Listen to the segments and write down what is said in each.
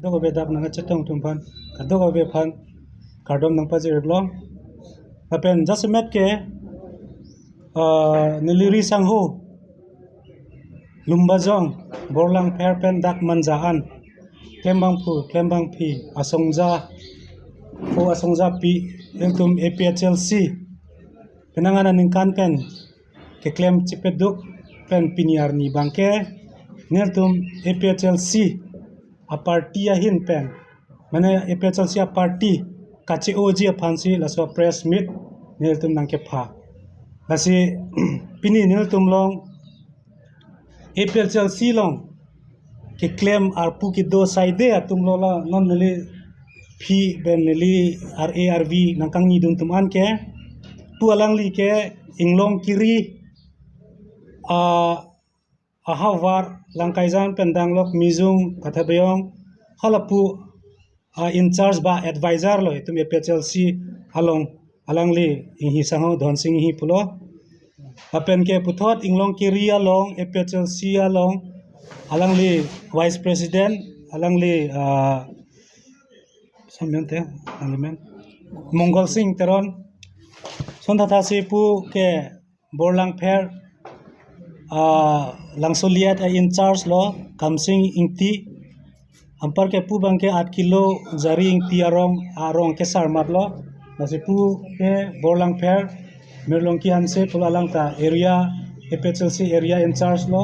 Dogo be dak nanga chetong tumpan dogo be phan kardom nang pa jir long apen jasmet ke niliri sanghu lumbajong borlang pher pen dak manjaan klembang phi asongja pi entum APHLC penangana ningkan pen ke klem chipeduk pen piniar ni bangke ngeltum APHLC a party a hin pen mane APHLC a party kachi oji a phansi laso press meet ngeltum nangke pha lasi pini ngeltum long APHLC long ke claim arpu ki do saide atum lola non nili phi ben nili RARV nangkang ni dun tum an ke pu alang li ke inglong kiri a hawar langkaizan pendang lok mizung kathabeong halapu in charge ba advisor lo itum APHLC alang li hi sango dhon sing hi pulo apen ke puthot inglong kiri along APHLC along alang li vice president alang li samyante alimen Mongol Singh teron sonthata si pu ke borlang pher langsoliat in charge lo kamsing ingti ampar ke pu bangke 8 kilo jari ingti arong ke sarmat lo nasi pu ke borlang pher merlong ki hanse pul alang ta area APHLC area in charge lo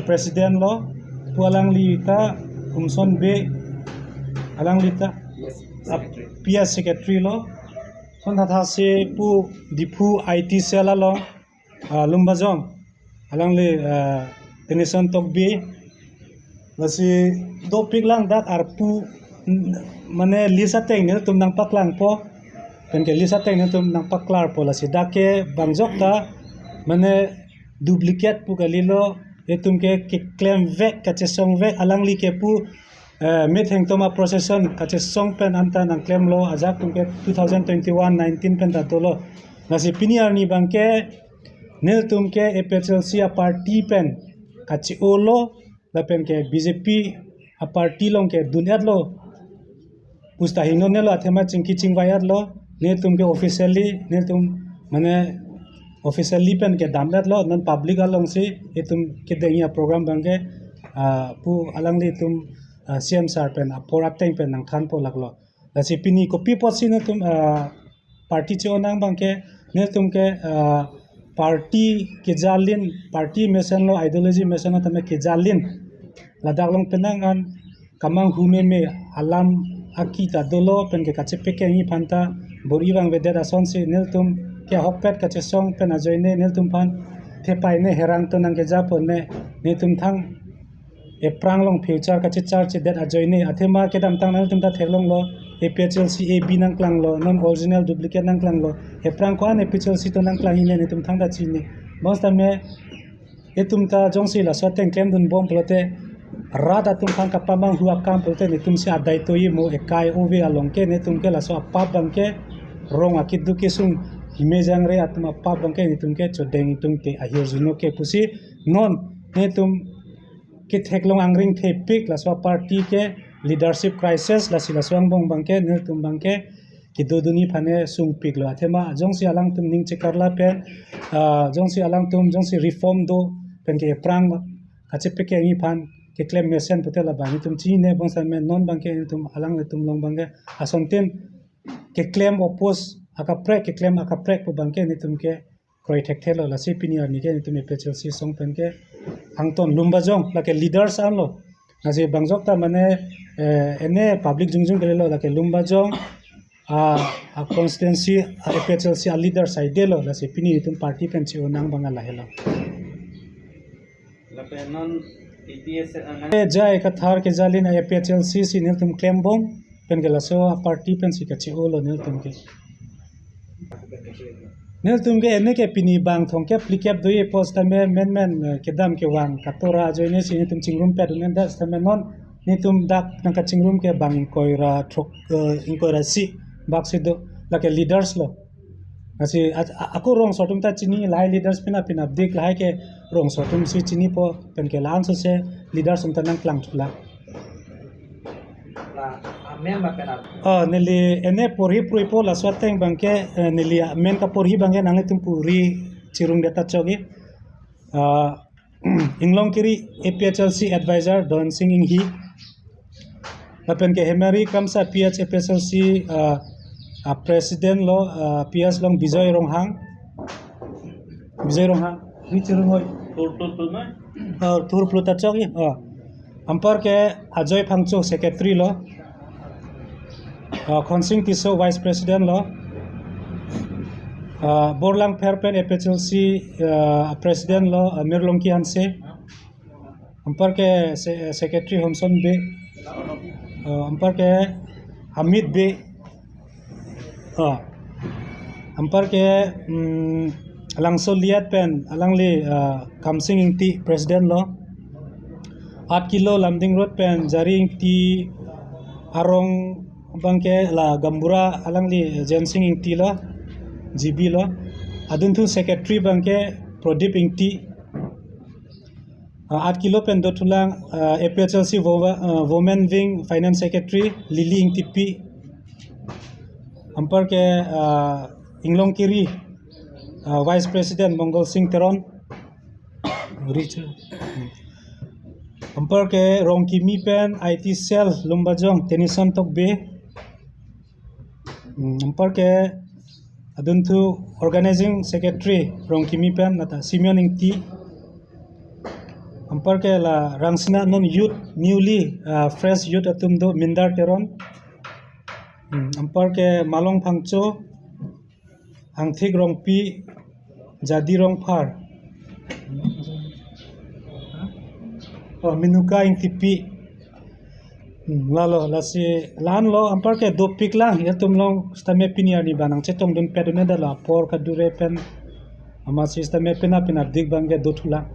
president lo pu alang li ta kumson be alang li ta PS secretary lo sonthata si pu dipu IT cell lo lumbajong alang li tenison tok bi lasi do piglang dak arpu mane lisa teng ne tum nang paklang po penke lisa teng ne tum nang paklar po lasi dake bangjok ta mane duplicate pu kalilo etum ke claim vek kache song vek alang li ke pu metheng toma procession kache song pen anta nang claim lo ajak tum ke 2021 19 pen ta tolo lasi piniar ni bangke nil tum ke APHLC a party pen kachi olo la pen ke BJP a party long ke dunyat lo pusta hino ne lo athema chingki chingwayat lo ne tum ke officially ne tum mane officially pen ke damlat lo non public along si etum ke dengia program bangke pu alang li tum CM sar pen por apteng pen nang than po laklo la si pini copy pot si ne tum party che onang bangke ne tum ke party ke jalin party mission lo ideology mission lo tame ke jalin ladak long penangan kamang hume me alam akita dolo pen ke kache peke ni phanta bori wang vedet ason si neltum ke hokpet kache song pen ajoine neltum phan thepai ne herang to nang ke japon ne netum thang e pranglong future kache charge that ajoine athema ke dam tang neltum ta thelong lo APHLC AB nang klang lo non original duplicate nang klang lo e prang ko an APHLC to nang klang ne netum thang da chini bos ta me etum ta jongsi la soteng klem dun bom plote rada tum khang kapamang huwa kam polte ne tum se adai to yimo ekai ove along ke ne tum ke la so apap bangke rong akidu ke sung himejang re atma apap bangke ne tum ke chodeng tum ke ahir juno ke pusi non ne tum ke theklong angring the pik la so party ke leadership crisis la sila swang bong bangke ne tum bangke ki doduni phane sung pik lo athema jongsi alang tum ning chekarla pe jongsi alang tum jongsi reform do pen ke prang kache peke ngi phan ke claim mesen putela bani tum chi ne bangsa me non bangke tum alang le tum long bangke asonten ke claim oppose aka prek ke claim aka prek po bangke ni tum ke kroi thek thelo la se piniar ni ke ni tum APHLC song pen ke angton lumbajong la ke leaders an lo na se bangjok ta mane ene public jungjung ke lo la ke lumbajong a constituency APHLC a leader side lo la se pini tum party pen chi onang banga la helo la pe non jai ka thar ke jalin APHLC si nil tum claim bom pen gela so a party pen si ka chi olo nil tum ke ene ke pini bang thong ke plikap doi post ta men ke dam ke wang katora joine si tum chingrum pe dun das ta non ni tum dak nang ka chingrum ke bang koira thok inkoira si bak si do la ke leaders lo asi aku rong sotum ta chini lai leaders pina dik lai ke rong sotum si chini po pen ke lan so se leaders um ta nang klang thula member penat. Nili ene porhi pruipo la swateng bangke nili men ka porhi bangke nang tum puri cirung data chogi inglong kiri APHLC advisor Don Singh Inghi lapen ke hemari kamsa PH APHLC president lo PS long Bijoy Ronghang ni cirung hoy tur pluta chogi ampar ke Ajoy Phangcho secretary lo Khonsing Tiso Vice President lo Borlang Fairpen APHLC President lo Mirlongki Hanse ampar ke Secretary Homson Be ampar ke Hamid Be ampar ke Alangso Liat Pen Alangli Kamsing Ingti President lo 8 kilo Lamding Road Pen Jari Ingti Arong bangke la Gambura alangli Jensing Ingti lo GB lo adun tu secretary bangke Prodip Ingti 8 kilo pen dotulang APHLC Women Wing Finance Secretary Lili Ingti P ampar ke Inglong Kiri Vice President Mongol Singh Teron ampar ke Rongkimi Pen IT Cell Lumbajong Tenison Tok Be ampar ke adun tu organizing secretary Rongkimi Pen nata Simeon Ingti ampar ke la Rangsina non youth newly fresh youth atum do Mindar Teron ampar ke Malong Phangcho Angthik Rongpi Jadi Rongphar Minuka Ingti Pi lalo lasi lan lo ampar ke dopik lang ya tum long stame pinia ni banang cetong dun pedune da la por kadure pen ama sisteme pena dik bangge dotula